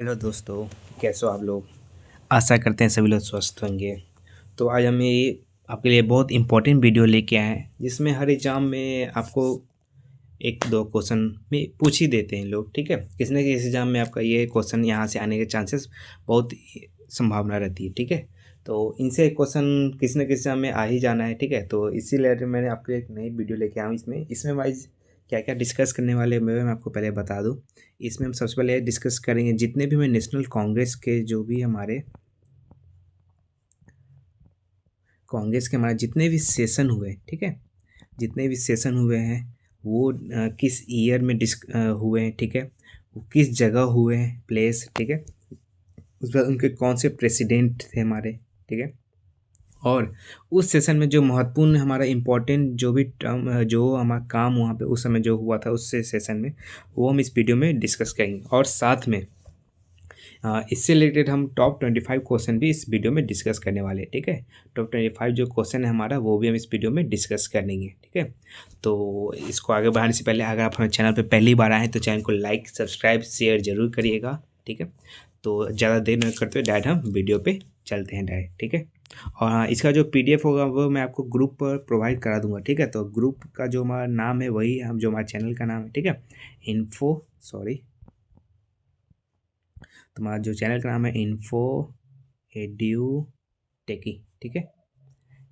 Hello दोस्तों, कैसे हो आप लोग? आशा करते हैं सभी लोग स्वस्थ होंगे। तो आज हम ये आपके लिए बहुत इम्पोर्टेंट वीडियो लेके आए हैं, जिसमें हर एग्ज़ाम में आपको 1-2 क्वेश्चन में पूछ ही देते हैं लोग, ठीक है? किसी न किसी एग्ज़ाम में आपका ये क्वेश्चन यहाँ से आने के चांसेस बहुत ही संभावना रहती है, ठीक है? तो इनसे क्वेश्चन किसी न किसी एग्ज़ाम में आ ही जाना है, ठीक है? तो इसी रिलेटेड मैंने आपके लिए एक नई वीडियो लेके आया हूँ इसमें वाइज़ क्या-क्या डिस्कस करने वाले हैं मैं आपको पहले बता दूँ। इसमें हम सबसे पहले डिस्कस करेंगे जितने भी मैं नेशनल कांग्रेस के हमारे जितने भी सेशन हुए, ठीक है? जितने भी सेशन हुए हैं वो किस ईयर में हुए हैं, ठीक है? वो किस जगह हुए हैं, प्लेस, ठीक है? उसके बाद उनके कौन से प्रेसिडेंट थे हमारे, ठीक है? और उस सेशन में जो महत्वपूर्ण हमारा इम्पोर्टेंट जो भी जो हमारा काम वहाँ पे उस समय जो हुआ था उस सेशन में, वो हम इस वीडियो में डिस्कस करेंगे और साथ में इससे रिलेटेड हम टॉप 25 क्वेश्चन भी इस वीडियो में डिस्कस करने वाले हैं, ठीक है? टॉप 25 जो क्वेश्चन है हमारा वो भी हम इस वीडियो में डिस्कस कर लेंगे, ठीक है? तो इसको आगे बढ़ाने से पहले अगर आप हमारे चैनल पे पहली बार आए हैं तो चैनल को लाइक, सब्सक्राइब, शेयर ज़रूर करिएगा, ठीक है? तो ज़्यादा देर नहीं करते हुए डायरेक्ट हम वीडियो पे चलते हैं डायरेक्ट, ठीक है? और हाँ, इसका जो पीडीएफ होगा वो मैं आपको ग्रुप पर प्रोवाइड करा दूँगा, ठीक है? तो ग्रुप का जो हमारा नाम है वही हम जो हमारे चैनल का नाम है, ठीक है? तुम्हारा जो चैनल का नाम है इन्फो एड्यू टेकी, ठीक है?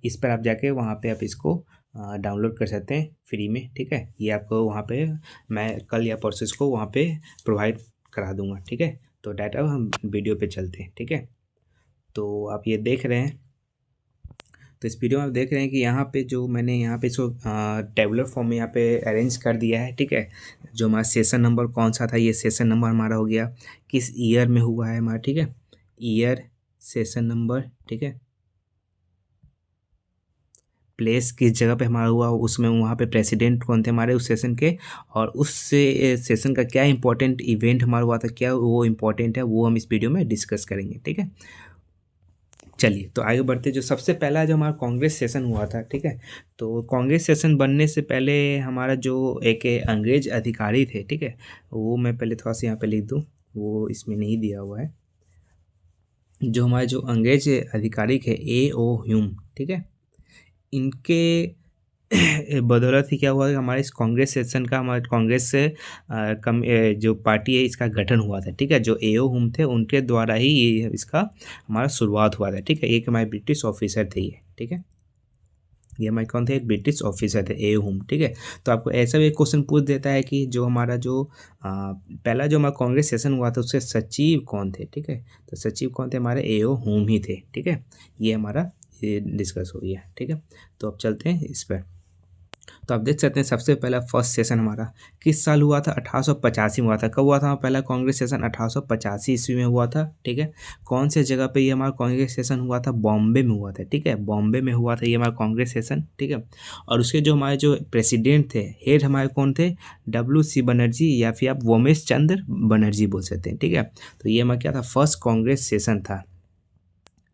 इस पर आप जाके वहाँ पे आप इसको डाउनलोड कर सकते हैं फ्री में, ठीक है? ये आपको वहाँ पे मैं कल या परसों इसको वहाँ पे प्रोवाइड करा दूँगा, ठीक है? तो डायरेक्ट अब हम वीडियो पे चलते हैं, ठीक है? तो आप ये देख रहे हैं, तो इस वीडियो में आप देख रहे हैं कि यहाँ पे जो मैंने यहाँ पे इसको टेबुलर फॉर्म में यहाँ पे अरेंज कर दिया है, ठीक है? जो हमारा सेशन नंबर कौन सा था, ये सेशन नंबर हमारा हो गया, किस ईयर में हुआ है हमारा, ठीक है? ईयर, सेशन नंबर, ठीक है? प्लेस किस जगह पे हमारा हुआ उसमें वहाँ पे प्रेसिडेंट कौन थे हमारे उस सेशन के, और उस सेशन का क्या इंपॉर्टेंट इवेंट हमारा हुआ था, क्या वो इम्पोर्टेंट है, वो हम इस वीडियो में डिस्कस करेंगे, ठीक है? चलिए तो आगे बढ़ते, जो सबसे पहला जो हमारा कांग्रेस सेशन हुआ था, ठीक है? तो कांग्रेस सेशन बनने से पहले हमारा जो एक अंग्रेज अधिकारी थे, ठीक है? वो मैं पहले थोड़ा सा यहाँ पे लिख दूँ, वो इसमें नहीं दिया हुआ है। जो हमारे जो अंग्रेज अधिकारी थे A.O. ह्यूम, ठीक है? इनके बदौलत ही क्या हुआ कि हमारे इस कांग्रेस सेशन का हमारे कांग्रेस से जो पार्टी है इसका गठन हुआ था, ठीक है? जो A.O. ह्यूम थे उनके द्वारा ही ये इसका हमारा शुरुआत हुआ था, ठीक है? एक हमारे ब्रिटिश ऑफिसर थे ये, ठीक है? ये हमारे कौन थे? ब्रिटिश ऑफिसर थे A.O. ह्यूम, ठीक है? तो आपको ऐसा भी एक क्वेश्चन पूछ देता है कि जो हमारा जो पहला जो हमारा कांग्रेस सेशन हुआ था उसके सचिव कौन थे, ठीक है? तो सचिव कौन थे? हमारे A.O. ह्यूम ही थे, ठीक है? ये हमारा ये डिस्कस हो गया, ठीक है? तो अब चलते हैं इस पर। तो आप देख सकते हैं सबसे पहला फर्स्ट सेशन हमारा किस साल हुआ था? 1885 में हुआ था। कब हुआ था हमारा पहला कांग्रेस सेशन? 1885 ईस्वी में हुआ था, ठीक है? कौन से जगह पे ये हमारा कांग्रेस सेशन हुआ था? बॉम्बे में हुआ था, ठीक है? बॉम्बे में हुआ था ये हमारा कांग्रेस सेशन, ठीक है? और उसके जो हमारे जो प्रेसिडेंट थे, हेड हमारे कौन थे? WC बनर्जी, या फिर आप वोमेश चंद्र बनर्जी बोल सकते हैं, ठीक है? तो ये हमारा क्या था? फर्स्ट कांग्रेस सेशन था,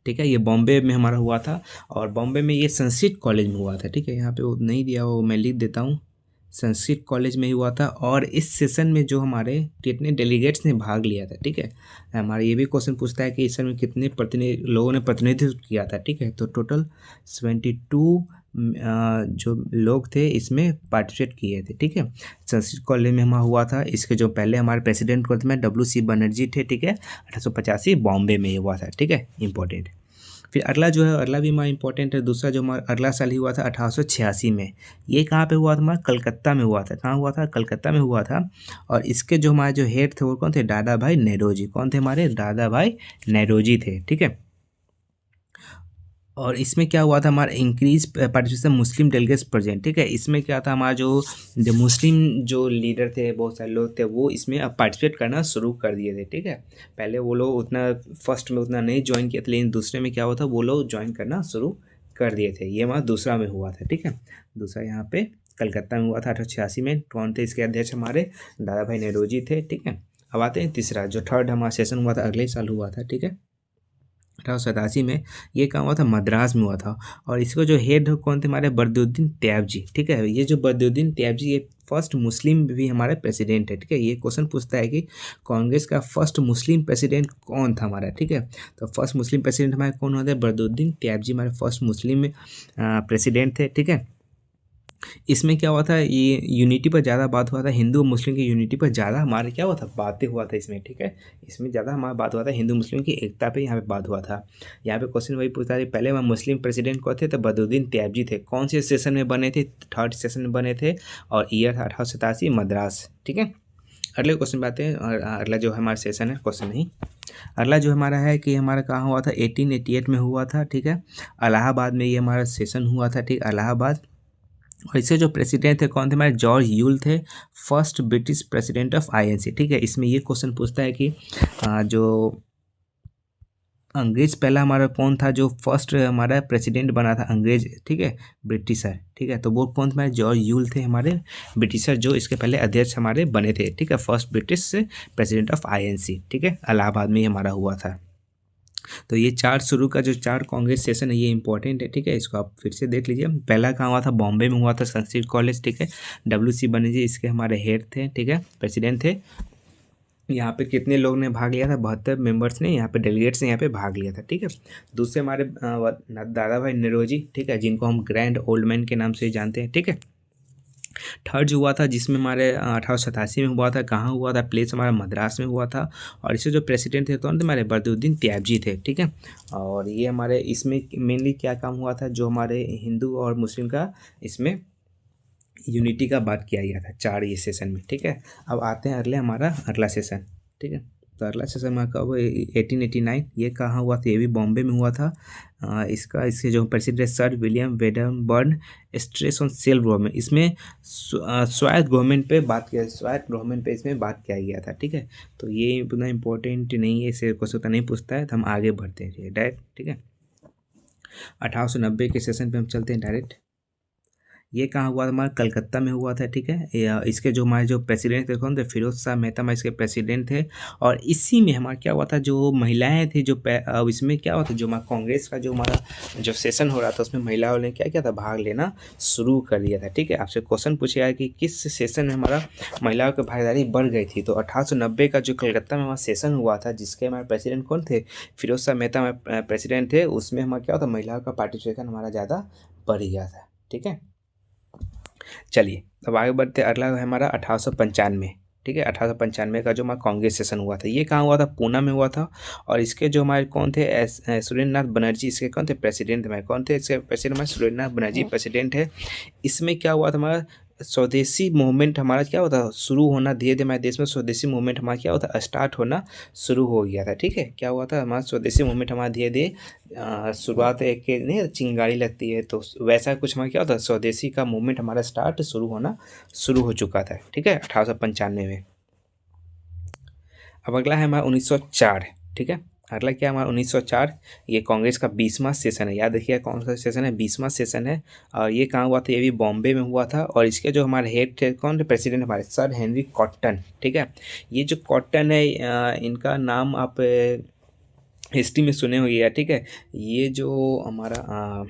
ठीक है? ये बॉम्बे में हमारा हुआ था, और बॉम्बे में ये संस्कृत कॉलेज में हुआ था, ठीक है? यहाँ पे वो नहीं दिया हुआ, मैं लिख देता हूँ, संस्कृत कॉलेज में ही हुआ था। और इस सेशन में जो हमारे कितने डेलीगेट्स ने भाग लिया था, ठीक है? हमारा ये भी क्वेश्चन पूछता है कि इस समय कितने लोगों ने प्रतिनिधित्व किया था, ठीक है? तो टोटल 72 जो लोग थे इसमें पार्टिसिपेट किए थे, ठीक है? संस्कृत कॉलेज में हमारा हुआ था। इसके जो पहले हमारे प्रेसिडेंट कौन थे? WC बनर्जी थे, ठीक है? 1885 बॉम्बे में ये हुआ था, ठीक है? इंपॉर्टेंट। फिर अगला जो है, अगला भी हमारा इंपॉर्टेंट है। दूसरा जो हमारा अगला साल ही हुआ था 1886 में। ये कहाँ पे हुआ था? हमारा कलकत्ता में हुआ था। कहाँ हुआ था? कलकत्ता में हुआ था। और इसके जो हमारे जो हेड थे वो कौन थे? दादा भाई नेरोजी। कौन थे हमारे? दादा भाई नेरोजी थे, ठीक है? और इसमें क्या हुआ था? हमारा इंक्रीज पार्टिसिपेशन मुस्लिम डेलीगेट्स प्रेजेंट, ठीक है? इसमें क्या था? हमारा जो मुस्लिम जो लीडर थे, बहुत सारे लोग थे, वो इसमें अब पार्टिसिपेट करना शुरू कर दिए थे, ठीक है? पहले वो लोग उतना फर्स्ट में उतना नहीं ज्वाइन किया था, लेकिन दूसरे में क्या हुआ था? वो लोग ज्वाइन करना शुरू कर दिए थे। ये हमारा दूसरा में हुआ था, ठीक है? दूसरा यहाँ पे कलकत्ता में हुआ था 1886 में। कौन थे इसके अध्यक्ष? हमारे दादा भाई नेहरूजी थे, ठीक है? अब आते हैं तीसरा, जो थर्ड हमारा सेशन हुआ था अगले साल हुआ था, ठीक है? 1887 में। ये कहाँ हुआ था? मद्रास में हुआ था। और इसको जो हेड कौन थे? हमारे बदरुद्दीन त्याबजी, ठीक है। ये जो बदरुद्दीन त्याबजी ये फर्स्ट मुस्लिम भी हमारे प्रेसिडेंट है, ठीक है। ये क्वेश्चन पूछता है कि कांग्रेस का फर्स्ट मुस्लिम प्रेसिडेंट कौन था हमारा, ठीक है। तो फर्स्ट मुस्लिम प्रेसिडेंट हमारे कौन होते हैं? बदरुद्दीन त्याबजी हमारे फर्स्ट मुस्लिम प्रेसिडेंट थे, ठीक है। इसमें क्या हुआ था? ये यूनिटी पर ज़्यादा बात हुआ था, हिंदू और मुस्लिम की यूनिटी पर ज़्यादा हमारे क्या हुआ था? बातें हुआ था इसमें, ठीक है। इसमें ज़्यादा हमारा बात हुआ था हिंदू मुस्लिम की एकता पे, यहाँ पे बात हुआ था। यहाँ पे क्वेश्चन वही पूछता है, पहले वह मुस्लिम प्रेसिडेंट कौन थे? तो बदरुद्दीन त्याबजी थे। कौन से सेशन में बने थे? थर्ड सेशन में बने थे, और ईयर था 1887, मद्रास, ठीक है। अगले क्वेश्चन पे आते हैं। और अगला जो हमारा सेशन है, क्वेश्चन नहीं, अगला जो हमारा है कि हमारा कहाँ हुआ था? 1888 में हुआ था, ठीक है। इलाहाबाद में ये हमारा सेशन हुआ था, ठीक, इलाहाबाद। और इसके जो प्रेसिडेंट थे कौन थे? हमारे जॉर्ज यूल थे, first British president of INC, ठीक है। इसमें ये क्वेश्चन पूछता है कि जो अंग्रेज पहला हमारा कौन था जो फर्स्ट हमारा प्रेसिडेंट बना था अंग्रेज, ठीक है, ब्रिटिशर, ठीक है। तो वो कौन थे? हमारे जॉर्ज यूल थे, हमारे ब्रिटिशर जो इसके पहले अध्यक्ष हमारे बने थे, ठीक है, first British president of INC, ठीक है। इलाहाबाद में ही हमारा हुआ था। तो ये चार शुरू का जो चार कांग्रेस सेशन है ये इंपॉर्टेंट है, ठीक है। इसको आप फिर से देख लीजिए। पहला कहाँ हुआ था? बॉम्बे में हुआ था, संस्कृत कॉलेज, ठीक है। WC बनर्जी इसके हमारे हेड थे, ठीक है, प्रेसिडेंट थे। यहाँ पे कितने लोग ने भाग लिया था? 72 मेंबर्स ने, यहाँ पे डेलीगेट्स ने यहाँ पे भाग लिया था, ठीक है। दूसरे हमारे दादा भाई नौरोजी, ठीक है, जिनको हम ग्रैंड ओल्ड मैन के नाम से जानते हैं, ठीक है। थर्ड जो हुआ था जिसमें हमारे 1887 में हुआ था, कहाँ हुआ था? प्लेस हमारा मद्रास में हुआ था। और इससे जो प्रेसिडेंट थे कौन थे? हमारे बदरुद्दीन त्याबजी थे, ठीक है। और ये हमारे इसमें मेनली क्या काम हुआ था? जो हमारे हिंदू और मुस्लिम का इसमें यूनिटी का बात किया गया था चार ये सेशन में, ठीक है। अब आते हैं अगले हमारा अगला सेशन, ठीक है। तो अगला सेशन हमारा कब? 1889। ये कहाँ हुआ था? ये भी बॉम्बे में हुआ था। इसके जो president sir William Wedderburn, stress on self government, इसमें स्वायत्त गवर्नमेंट पे बात किया, स्वायत्त गवर्नमेंट पे इसमें बात किया गया था, ठीक है। तो ये उतना इंपॉर्टेंट नहीं है, इसे क्वेश्चन नहीं पूछता है, तो हम आगे बढ़ते हैं डायरेक्ट, ठीक है। 1890 के सेशन पे हम चलते हैं डायरेक्ट। ये कहाँ हुआ था? हमारा कलकत्ता में हुआ था, ठीक है। इसके जो हमारे जो प्रेसिडेंट थे कौन थे? फिरोज शाह मेहता हमारे इसके प्रेसिडेंट थे। और इसी में हमारा क्या हुआ था? जो महिलाएं थी जो इसमें क्या हुआ था? जो हमारा कांग्रेस का जो हमारा जो सेशन हो रहा था उसमें महिलाओं ने क्या किया था? भाग लेना शुरू कर दिया था, ठीक है। आपसे क्वेश्चन पूछेगा कि किस सेशन में हमारा महिलाओं की भागीदारी बढ़ गई थी? तो 1890 का जो कलकत्ता में हमारा सेशन हुआ था जिसके हमारे प्रेसिडेंट कौन थे? फिरोज शाह मेहता हमारे प्रेसिडेंट थे। उसमें हमारा क्या होता? महिलाओं का पार्टिसिपेशन हमारा ज़्यादा बढ़ गया था, ठीक है। चलिए अब आगे बढ़ते हैं। अगला है हमारा 1895, ठीक है। 1895 का जो हमारा कांग्रेस सेशन हुआ था ये कहाँ हुआ था? पूना में हुआ था। और इसके जो हमारे कौन थे? सुरेंद्र नाथ बनर्जी इसके कौन थे? प्रेसिडेंट हमारे कौन थे? इसके प्रेसिडेंट हमारे सुरेंद्र नाथ बनर्जी प्रेसिडेंट है। इसमें क्या हुआ था? हमारा स्वदेशी मूवमेंट हमारा क्या होता है? शुरू होना, धीरे धीरे हमारे देश में स्वदेशी मूवमेंट हमारा क्या होता है? स्टार्ट होना शुरू हो गया था, ठीक है। क्या हुआ था? हमारा स्वदेशी मूवमेंट हमारा धीरे धीरे शुरुआत एक के नहीं चिंगारी लगती है तो वैसा कुछ हमारा क्या होता है? स्वदेशी का मूवमेंट हमारा स्टार्ट शुरू होना शुरू हो चुका था, ठीक है, 1895 में। अब अगला है हमारा 1904, ठीक है। अगला क्या हमारा 1904, ये कांग्रेस का 20वां सेशन है। याद रखिए कौन सा सेशन है? 20वां सेशन है। और ये कहाँ हुआ था? ये भी बॉम्बे में हुआ था। और इसके जो हमारे हेड थे कौन थे? प्रेसिडेंट हमारे सर हेनरी कॉटन, ठीक है। ये जो कॉटन है इनका नाम आप हिस्ट्री में सुने होंगे, ठीक है। ये जो हमारा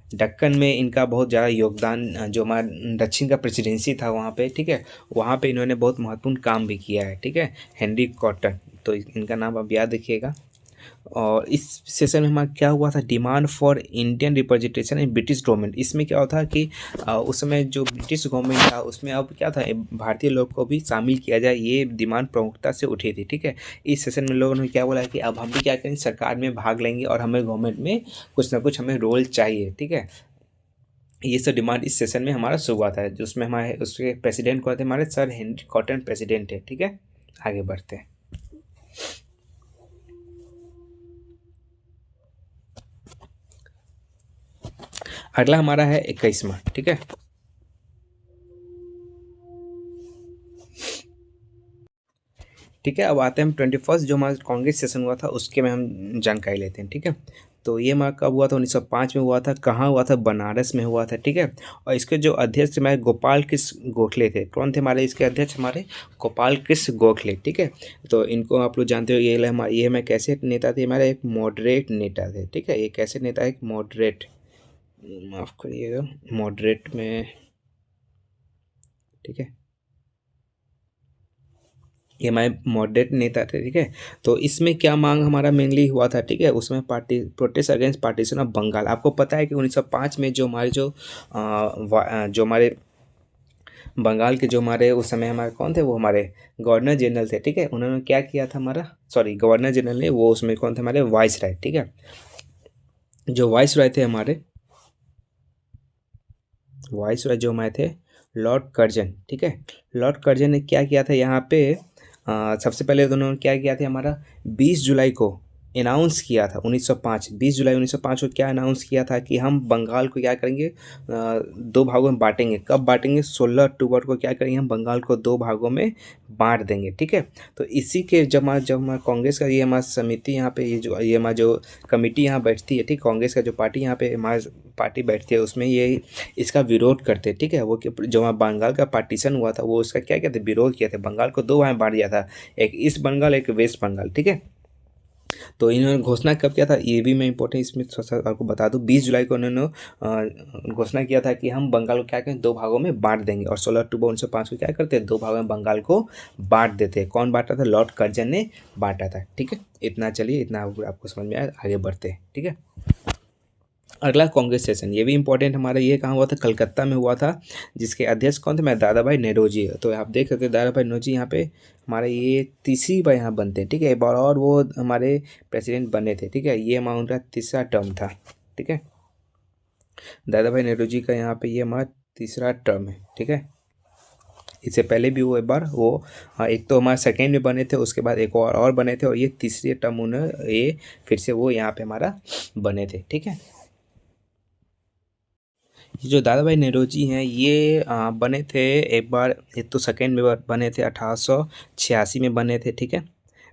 दक्कन में इनका बहुत ज़्यादा योगदान, जो हमारा दक्षिण का प्रेसिडेंसी था वहाँ पे, ठीक है, वहाँ पे इन्होंने बहुत महत्वपूर्ण काम भी किया है, ठीक है, हेनरी कॉटन। तो इनका नाम आप याद रखिएगा। और इस सेशन में हमारा क्या हुआ था? Demand for Indian representation in British government. इसमें क्या होता कि उस समय जो ब्रिटिश गवर्नमेंट था उसमें अब क्या था? भारतीय लोग को भी शामिल किया जाए, ये डिमांड प्रमुखता से उठी थी, ठीक है। इस सेशन में लोगों ने क्या बोला कि अब हम भी क्या करेंगे? सरकार में भाग लेंगे और हमें गवर्नमेंट में कुछ ना कुछ हमें रोल चाहिए, ठीक है। ये सब डिमांड इस सेशन में हमारा शुरुआत है, जिसमें हमारे उसके प्रेसिडेंट कौन थे? हमारे सर हेनरी कॉटन प्रेसिडेंट है, ठीक है। आगे बढ़ते हैं। अगला हमारा है 21वां, ठीक है। ठीक है, अब आते हैं हम 21st जो हमारा कांग्रेस सेशन हुआ था उसके में हम जानकारी लेते हैं, ठीक है। तो ये हमारा कब हुआ था? 1905 में हुआ था। कहाँ हुआ था? बनारस में हुआ था, ठीक है। और इसके जो अध्यक्ष हमारे गोपाल कृष्ण गोखले थे। कौन थे हमारे इसके अध्यक्ष? हमारे गोपाल कृष्ण गोखले, ठीक है। तो इनको आप लोग जानते हो, ये हमारे कैसे नेता थे? हमारे एक मॉडरेट नेता थे, ठीक है। ये कैसे नेता? एक मॉडरेट, माफ करिएगा, मॉडरेट में, ठीक है। ये हमारे मॉडरेट नेता थे, ठीक है। तो इसमें क्या मांग हमारा मेनली हुआ था, ठीक है। उसमें party protest against partition of Bengal. आपको पता है कि 1905 में जो हमारे जो हमारे बंगाल के जो हमारे उस समय हमारे कौन थे? वो हमारे गवर्नर जनरल थे, ठीक है। उन्होंने क्या किया था? हमारा, सॉरी, गवर्नर जनरल ने, वो उसमें कौन थे? हमारे वाइस राय, ठीक है। जो वाइस राय थे हमारे, वाइस रॉय जो हमारे थे, लॉर्ड कर्जन, ठीक है। लॉर्ड कर्जन ने क्या किया था यहाँ पे? सबसे पहले तो उन्होंने क्या किया था? हमारा 20 जुलाई को अनाउंस किया था, 1905, 20 जुलाई 1905 को क्या अनाउंस किया था कि हम बंगाल को क्या करेंगे? दो भागों में बांटेंगे। कब बांटेंगे? 16 अक्टूबर को क्या करेंगे? हम बंगाल को दो भागों में बांट देंगे, ठीक है। तो इसी के जब हमारा कांग्रेस का ये हमारा समिति यहाँ पे, ये हमारा जो कमेटी यहाँ बैठती है, ठीक, कांग्रेस का जो पार्टी यहाँ पे हमारा पार्टी बैठती है, उसमें ये इसका विरोध करते, ठीक है। वो जो वहाँ बंगाल का पार्टीशन हुआ था, वो उसका क्या कहते? विरोध किया था। बंगाल को दो भाग में बांट दिया था, एक ईस्ट बंगाल, एक वेस्ट बंगाल, ठीक है। तो इन्होंने घोषणा कब किया था? ये भी मैं इंपॉर्टेंट इसमें थोड़ा सा आपको बता दूं। 20 जुलाई को उन्होंने घोषणा किया था कि हम बंगाल को क्या करें? दो भागों में बांट देंगे। और 16 अक्टूबर 1905 को क्या करते हैं? दो भागों में बंगाल को बांट देते हैं। कौन बांटा था? लॉर्ड कर्जन ने बांटा था, ठीक है। इतना, चलिए, इतना आपको समझ में आया, आगे बढ़ते हैं, ठीक है। अगला कांग्रेस सेशन, ये भी इंपॉर्टेंट हमारा, ये कहाँ हुआ था? कलकत्ता में हुआ था। जिसके अध्यक्ष कौन थे? मैं दादा भाई नौरोजी। तो आप देख सकते हैं दादा भाई नौरोजी यहाँ पे हमारे ये तीसरी बार यहाँ बनते हैं, ठीक है। एक बार और वो हमारे प्रेसिडेंट बने थे, ठीक है। ये हमारा उनका तीसरा टर्म था, ठीक है। दादा भाई नौरोजी का यहाँ पे ये हमारा तीसरा टर्म है, ठीक है। इससे पहले भी वो एक बार वो, हाँ, एक तो हमारे सेकेंड में बने थे, उसके बाद एक और बने थे, और ये तीसरे टर्म उन्हें ये फिर से वो यहाँ पे हमारा बने थे, ठीक है। ये जो दादा भाई नौरोजी हैं, ये बने थे एक बार, एक तो सेकेंड में बने थे 1886 में बने थे, ठीक है।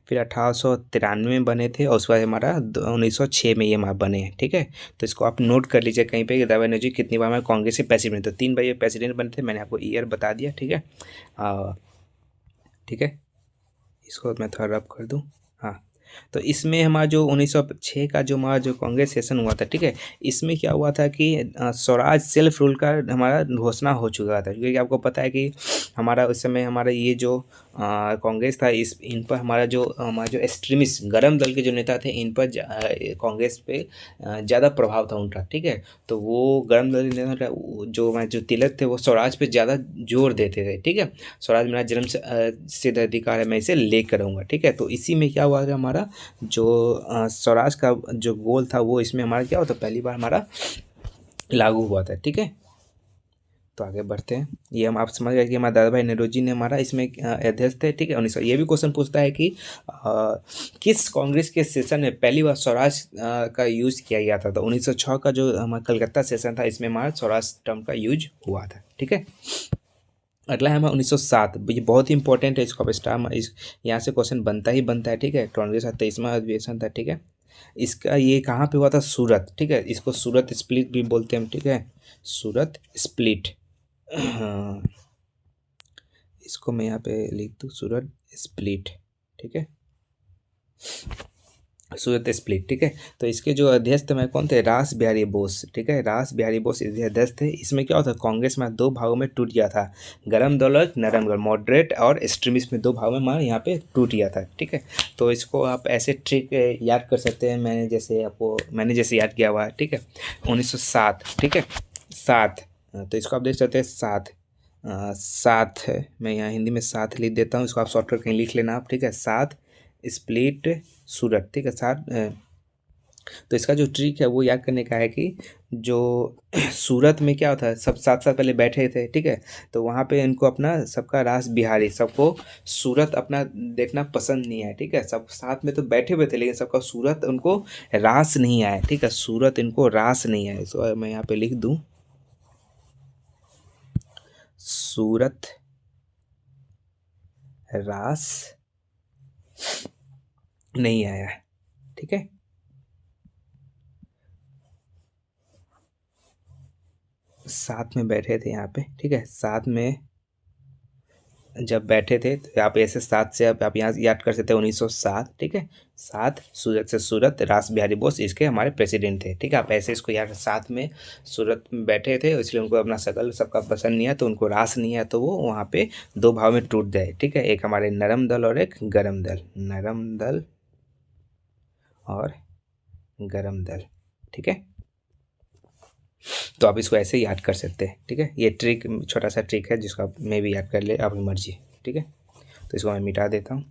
फिर 1893 में बने थे, और उसके बाद हमारा 1906 में ये हमारा बने हैं, ठीक है। तो इसको आप नोट कर लीजिए कहीं पे कि दादा भाई नौरोजी कितनी बार हमारे कांग्रेस के प्रेसिडेंट। तो 3 बार ये प्रेसिडेंट बने थे, मैंने आपको ईयर बता दिया, ठीक है। ठीक है, इसको मैं थोड़ा रब कर दूँ। हाँ, तो इसमें हमारा जो 1906 का जो हमारा जो कांग्रेस सेशन हुआ था, ठीक है। इसमें क्या हुआ था कि स्वराज सेल्फ रूल का हमारा घोषणा हो चुका था, क्योंकि आपको पता है कि हमारा उस समय हमारा ये जो कांग्रेस था, इस इन पर हमारा जो एक्सट्रीमिस्ट गरम दल के जो नेता थे, इन पर कांग्रेस पे ज़्यादा प्रभाव था उनका, ठीक है। तो वो गरम दल के नेता जो हमारे जो तिलक थे, वो स्वराज पे ज़्यादा जोर देते थे, ठीक है। स्वराज मेरा जन्म से सिद्ध अधिकार है, मैं इसे लेकर रहूँगा, ठीक है। तो इसी में क्या हुआ कि हमारा जो स्वराज का जो गोल था, वो इसमें हमारा क्या होता, पहली बार हमारा लागू हुआ था, ठीक है। तो आगे बढ़ते हैं। ये हम आप समझ गए कि हमारे दादा भाई नौरोजी ने हमारा इसमें अध्यक्ष थे, ठीक है। 1900, ये भी क्वेश्चन पूछता है कि किस कांग्रेस के सेशन में पहली बार स्वराज का यूज किया गया था? तो 1906 का जो हमारा कलकत्ता सेशन था, इसमें हमारा स्वराज टर्म का यूज हुआ था, ठीक है। अगला है हमारा 1907। ये बहुत ही इंपॉर्टेंट है, इसको आप स्टार, इस यहाँ से क्वेश्चन बनता ही बनता है, ठीक है। कांग्रेस का 23वां अधिवेशन था, ठीक है। इसका ये कहाँ पे हुआ था? सूरत, ठीक है। इसको सूरत स्प्लिट भी बोलते हैं, ठीक है। सूरत स्प्लिट, हाँ, इसको मैं यहाँ पे लिख दूँ, सूरत स्प्लिट, ठीक है। सूरत स्प्लिट, ठीक है। तो इसके जो अध्यक्ष थे मैं कौन थे? रास बिहारी बोस, ठीक है। रास बिहारी बोस इसके अध्यक्ष थे। इसमें क्या होता है? कांग्रेस में दो भागों में टूट गया था, गरम दल और नरम दल, मॉडरेट और एक्सट्रीमिस्ट में दो भागों में हमारा यहाँ पे टूट गया था, ठीक है। तो इसको आप ऐसे ट्रिक याद कर सकते हैं, मैंने जैसे याद किया हुआ है, ठीक है। 1907, ठीक है, 7। तो इसको आप देख सकते हैं, 7, 7 है। मैं यहाँ हिंदी में 7 लिख देता हूँ, इसको आप शॉर्टकट कहीं लिख लेना आप, ठीक है। 7 स्प्लिट सूरत, ठीक है। 7। तो इसका जो ट्रिक है वो याद करने का है कि जो सूरत में क्या होता है, सब साथ साथ पहले बैठे थे, ठीक है। तो वहाँ पे इनको अपना सबका रास बिहारी, सबको सूरत अपना देखना पसंद नहीं है, ठीक है। सब साथ में तो बैठे हुए थे, लेकिन सबका सूरत उनको रास नहीं आया, ठीक है। सूरत इनको रास नहीं आया, इसको मैं यहाँ पे लिख दूँ, सूरत रास नहीं आया, ठीक है। साथ में बैठे थे यहाँ पे, ठीक है। साथ में जब बैठे थे तो आप ऐसे सात से आप यहाँ याद कर सकते हैं 1907, ठीक है। सात, सूरत से सूरत, रास बिहारी बोस इसके हमारे प्रेसिडेंट थे, ठीक है। आप ऐसे इसको याद, साथ में सूरत में बैठे थे, इसलिए उनको अपना शकल सबका पसंद नहीं है, तो उनको रास नहीं है, तो वो वहाँ पे दो भाव में टूट गए, ठीक है। एक हमारे नरम दल और एक गरम दल, नरम दल और गरम दल, ठीक है। तो आप इसको ऐसे याद कर सकते हैं, ठीक है। ये ट्रिक, छोटा सा ट्रिक है जिसको आप मैं भी याद कर ले, आपकी मर्जी, ठीक है। तो इसको मैं मिटा देता हूँ।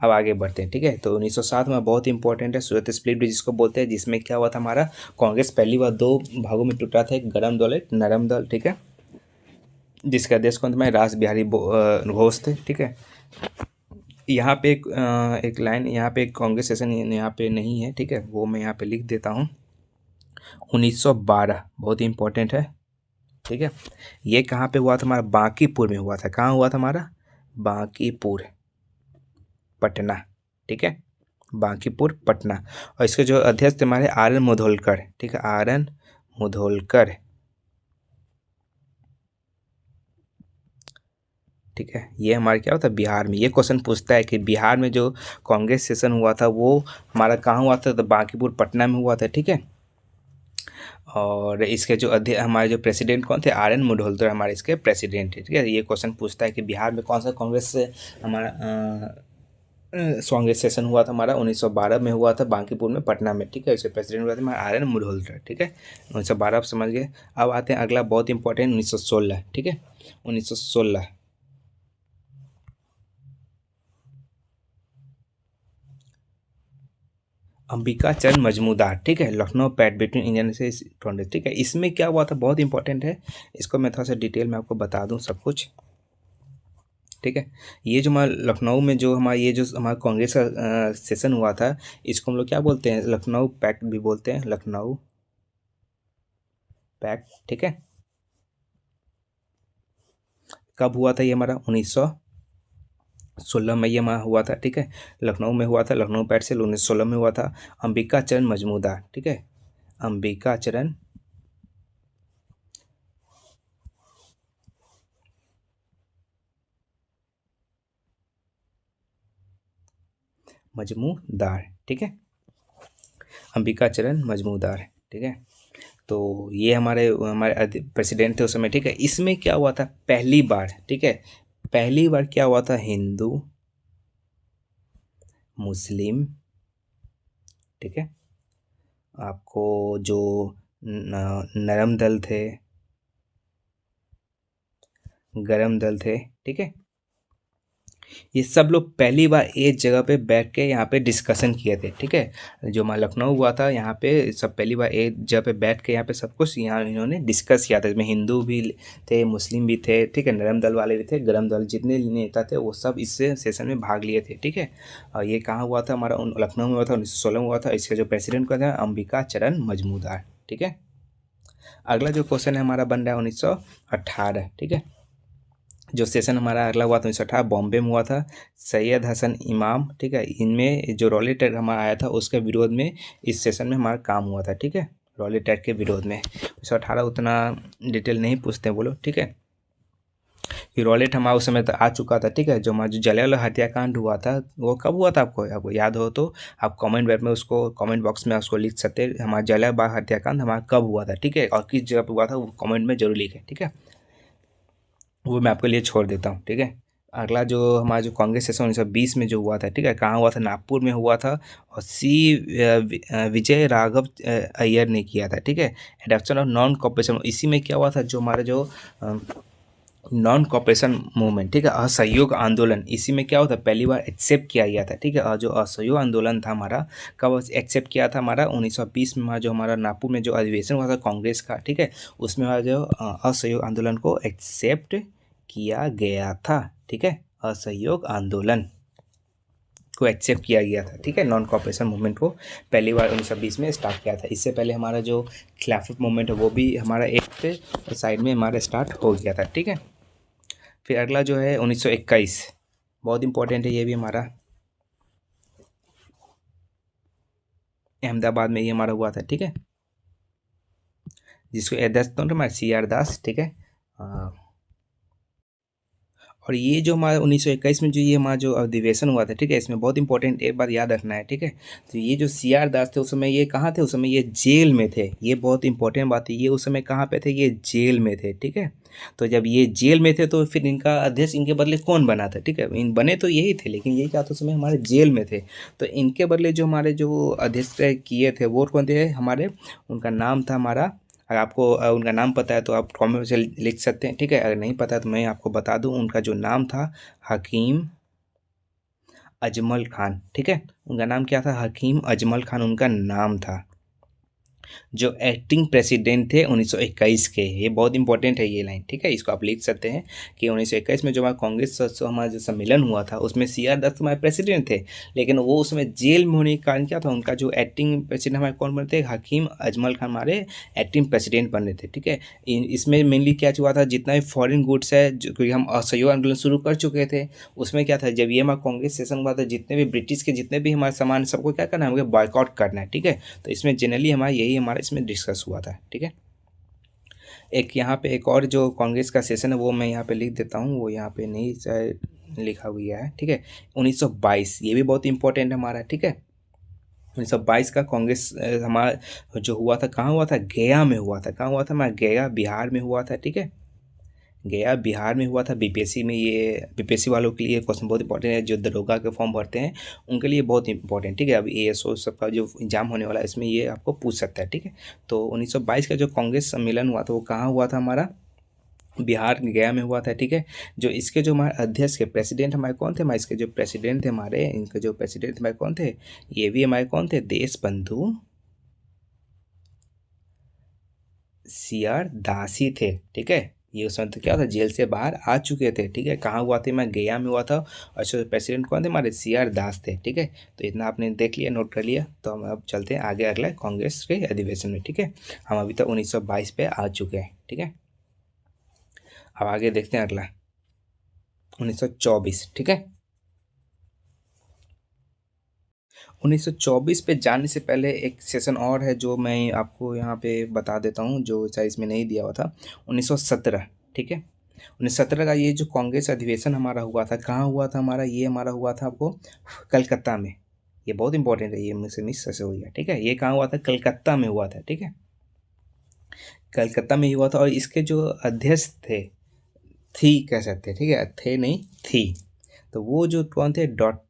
अब आगे बढ़ते हैं, ठीक है। तो 1907 में बहुत इंपॉर्टेंट है सूरत स्प्लिट भी जिसको बोलते हैं, जिसमें क्या हुआ था, हमारा कांग्रेस पहली बार दो भागों में टूटा था, एक गरम दल एक नरम दल, ठीक है। जिसके अध्यक्ष कौन थे, रास बिहारी घोष थे, ठीक है। यहाँ पे एक लाइन, यहाँ पे कांग्रेस सेशन यहाँ पे नहीं है, ठीक है, वो मैं यहाँ पे लिख देता हूँ। 1912 बहुत ही इंपॉर्टेंट है, ठीक है। ये कहाँ पे हुआ था, हमारा बांकीपुर में हुआ था। कहाँ हुआ था हमारा, बांकीपुर पटना, ठीक है, बांकीपुर पटना। और इसके जो अध्यक्ष थे हमारे आर एन मुधोलकर, ठीक है, आर एन मुधोलकर, ठीक है। ये हमारे क्या होता है बिहार में, ये क्वेश्चन पूछता है कि बिहार में जो कांग्रेस सेशन हुआ था वो हमारा कहाँ हुआ था, तो बांकीपुर पटना में हुआ था, ठीक है। और इसके जो अध्यक्ष हमारे जो प्रेसिडेंट कौन थे, आर एन मुधोलकर हमारे इसके प्रेसिडेंट है, ठीक है। ये क्वेश्चन पूछता है कि बिहार में कौन सा कांग्रेस से हमारा कांग्रेस सेशन हुआ था, हमारा 1912 में हुआ था बांकीपुर में पटना में, ठीक है। इसके प्रेसिडेंट हुआ था हमारा आर एन मुधोलकर, ठीक है। 1912 आप समझ गए। अब आते हैं अगला बहुत इंपॉर्टेंट 1916, ठीक है। 1916 अंबिका चरण मजमूदार, ठीक है, लखनऊ पैट बिटवीन इंडियन से कांग्रेस, ठीक है। इसमें क्या हुआ था, बहुत इंपॉर्टेंट है, इसको मैं थोड़ा सा डिटेल में आपको बता दूं सब कुछ, ठीक है। ये जो हमारा लखनऊ में जो हमारा ये जो हमारा कांग्रेस का सेशन हुआ था, इसको हम लोग क्या बोलते हैं, लखनऊ पैक्ट भी बोलते हैं, लखनऊ पैक्ट, ठीक है। कब हुआ था ये हमारा, 1916 में ये हमारा हुआ था, ठीक है। लखनऊ में हुआ था, लखनऊ पैक्ट से 1916 में हुआ था। अंबिका चरण मजमूदार, ठीक है, अंबिका चरण मजमूदार, ठीक है, अंबिका चरण मजमूदार, ठीक है। तो ये हमारे हमारे प्रेसिडेंट थे उस समय, ठीक है। इसमें क्या हुआ था पहली बार, ठीक है, पहली बार क्या हुआ था, हिंदू मुस्लिम, ठीक है, आपको जो नरम दल थे, गरम दल थे, ठीक है, ये सब लोग पहली बार एक जगह पे बैठ के यहाँ पे डिस्कशन किए थे, ठीक है। जो हमारा लखनऊ हुआ था यहाँ पे सब पहली बार एक जगह पे बैठ के यहाँ पे सब कुछ यहाँ इन्होंने डिस्कस किया था। इसमें हिंदू भी थे, मुस्लिम भी थे, ठीक है, नरम दल वाले भी थे, गरम दल, जितने नेता थे वो सब इस सेशन में भाग लिए थे, ठीक है। और ये कहाँ हुआ था, हमारा लखनऊ में हुआ था, 1916 में हुआ था। इसका जो प्रेसिडेंट का था अंबिका चरण मजमूदार, ठीक है। अगला जो क्वेश्चन है हमारा बन रहा है 1918, ठीक है। जो सेशन हमारा अगला हुआ था 1918 बॉम्बे में हुआ था, सैयद हसन इमाम, ठीक है। इनमें जो रॉलेट टैक्स हमारा आया था उसके विरोध में इस सेशन में हमारा काम हुआ था, ठीक है, रॉलेट टैक्स के विरोध में। 1918 उतना डिटेल नहीं पूछते बोलो, ठीक है। ये रॉलेट हमारा उस समय तो आ चुका था, ठीक है। जो हमारा जो जलियांवाला हत्याकांड हुआ था वो कब हुआ था, आपको याद हो तो आप कमेंट वेब में उसको कमेंट बॉक्स में उसको लिख सकते हैं, हमारा जलियांवाला हत्याकांड हमारा कब हुआ था, ठीक है, और किस जगह पर हुआ था वो कमेंट में जरूर लिखें, ठीक है। वो मैं आपके लिए छोड़ देता हूँ, ठीक है। अगला जो हमारा जो कांग्रेस सेशन 1920 में जो हुआ था, ठीक है, कहाँ हुआ था, नागपुर में हुआ था, और विजय राघव अय्यर ने किया था, ठीक है। एडॉप्शन ऑफ नॉन कॉपरेशन, इसी में क्या हुआ था, जो हमारा जो नॉन कॉपरेशन मूवमेंट, ठीक है, असहयोग आंदोलन, इसी में क्या होता है पहली बार एक्सेप्ट किया गया था, ठीक है। और जो असहयोग आंदोलन था हमारा कब एक्सेप्ट किया था, हमारा 1920 में, जो हमारा नागपुर में जो अधिवेशन हुआ था कांग्रेस का, ठीक है, उसमें हमारा जो असहयोग आंदोलन को एक्सेप्ट किया गया था, ठीक है, असहयोग आंदोलन को एक्सेप्ट किया गया था, ठीक है। नॉन कॉपरेशन मूवमेंट को पहली बार 1920 में स्टार्ट किया था। इससे पहले हमारा जो खिलाफत मूवमेंट है वो भी हमारा एक साइड में हमारा स्टार्ट हो गया था, ठीक है। फिर अगला जो है 1921 बहुत इंपॉर्टेंट है, ये भी हमारा अहमदाबाद में ही हमारा हुआ था, ठीक है। जिसको अध्यक्ष तो हमारे CR दास, ठीक है। और ये जो हमारा 1921 में जो ये हमारा जो अधिवेशन हुआ था, ठीक है, इसमें बहुत इंपॉर्टेंट एक बात याद रखना है, ठीक है। तो ये जो CR दास थे उस समय ये कहाँ थे, उस समय ये जेल में थे। ये बहुत इंपॉर्टेंट बात है, ये उस समय कहाँ पे थे, ये जेल में थे, ठीक है। तो जब ये जेल में थे तो फिर इनका अध्यक्ष इनके बदले कौन बना था, ठीक है। इन बने तो यही थे, लेकिन यही क्या था, उस समय हमारे जेल में थे। तो इनके बदले जो हमारे जो अध्यक्ष किए थे वो कौन थे हमारे, उनका नाम था हमारा, अगर आपको उनका नाम पता है तो आप कमेंट से लिख सकते हैं, ठीक है। अगर नहीं पता है तो मैं आपको बता दूं, उनका जो नाम था हकीम अजमल खान, ठीक है। उनका नाम क्या था, हकीम अजमल खान उनका नाम था, जो एक्टिंग प्रेसिडेंट थे 1921 के। ये बहुत इंपॉर्टेंट है ये लाइन, ठीक है। इसको आप लिख सकते हैं कि 1921 में जो हमारा कांग्रेस हमारा जो सम्मेलन हुआ था उसमें CR दत्त हमारे प्रेसिडेंट थे, लेकिन वो उसमें जेल में होने के कारण क्या था, उनका जो एक्टिंग प्रेसिडेंट हमारे कौन बने थे, हकीम अजमल खान हमारे एक्टिंग प्रेसिडेंट बने थे, ठीक है। इसमें मेनली क्या हुआ था, जितना भी फॉरेन गुड्स है जो क्योंकि हम असहयोग आंदोलन शुरू कर चुके थे, उसमें क्या था, जब ये हमारा कांग्रेस सेशन हुआ था, जितने भी ब्रिटिश के जितने भी हमारे सामान सबको क्या करना है, हमें बॉयकॉट करना है, ठीक है। तो इसमें जनरली हमारा यही हमारा इसमें डिस्कस हुआ था, ठीक है। एक यहाँ पे एक और जो कांग्रेस का सेशन है वो मैं यहाँ पे लिख देता हूँ, वो यहाँ पे नहीं लिखा हुआ है, ठीक है। 1922 ये भी बहुत इंपॉर्टेंट है हमारा, ठीक है। 1922 का कांग्रेस हमारा जो हुआ था, कहाँ हुआ था, गया में हुआ था। कहाँ हुआ था, हमारा गया बिहार में हुआ था, ठीक है। गया बिहार में हुआ था। BPSC में, ये BPSC वालों के लिए क्वेश्चन बहुत इंपॉर्टेंट है, जो दरोगा के फॉर्म भरते हैं उनके लिए बहुत इंपॉर्टेंट, ठीक है। अब ASO सबका जो एग्जाम होने वाला है इसमें ये आपको पूछ सकता है, ठीक है। तो 1922 का जो कांग्रेस सम्मेलन हुआ था वो कहाँ हुआ था, हमारा बिहार गया में हुआ था, ठीक है। जो इसके जो हमारे अध्यक्ष के प्रेसिडेंट हमारे कौन थे, हमारे इसके जो प्रेसिडेंट थे हमारे, इनके जो प्रेसिडेंट हमारे कौन थे, ये भी हमारे कौन थे, देश बंधु CR दासी थे, ठीक है। ये उस वक्त क्या था, जेल से बाहर आ चुके थे, ठीक है। कहाँ हुआ था, मैं गया में हुआ था। और जो प्रेसिडेंट कौन थे, हमारे CR दास थे, ठीक है। तो इतना आपने देख लिया, नोट कर लिया। तो हम अब चलते हैं आगे अगला कांग्रेस के अधिवेशन में, ठीक है। हम अभी तक 1922 पे आ चुके हैं, ठीक है। अब आगे देखते हैं अगला 1924, ठीक है। 1924 पे जाने से पहले एक सेशन और है जो मैं आपको यहाँ पे बता देता हूँ, जो शायद इसमें नहीं दिया हुआ था। 1917, ठीक है। 1917 का ये जो कांग्रेस अधिवेशन हमारा हुआ था, कहाँ हुआ था हमारा, ये हमारा हुआ था आपको कलकत्ता में। ये बहुत इंपॉर्टेंट है, ये मुझसे मिस से हो गया, ठीक है। ये कहाँ हुआ था, कलकत्ता में हुआ था, ठीक है। कलकत्ता में ही हुआ था। और इसके जो अध्यक्ष थे, थी कह सकते हैं, ठीक है, थे नहीं थी। तो वो जो कौन थे, डॉक्टर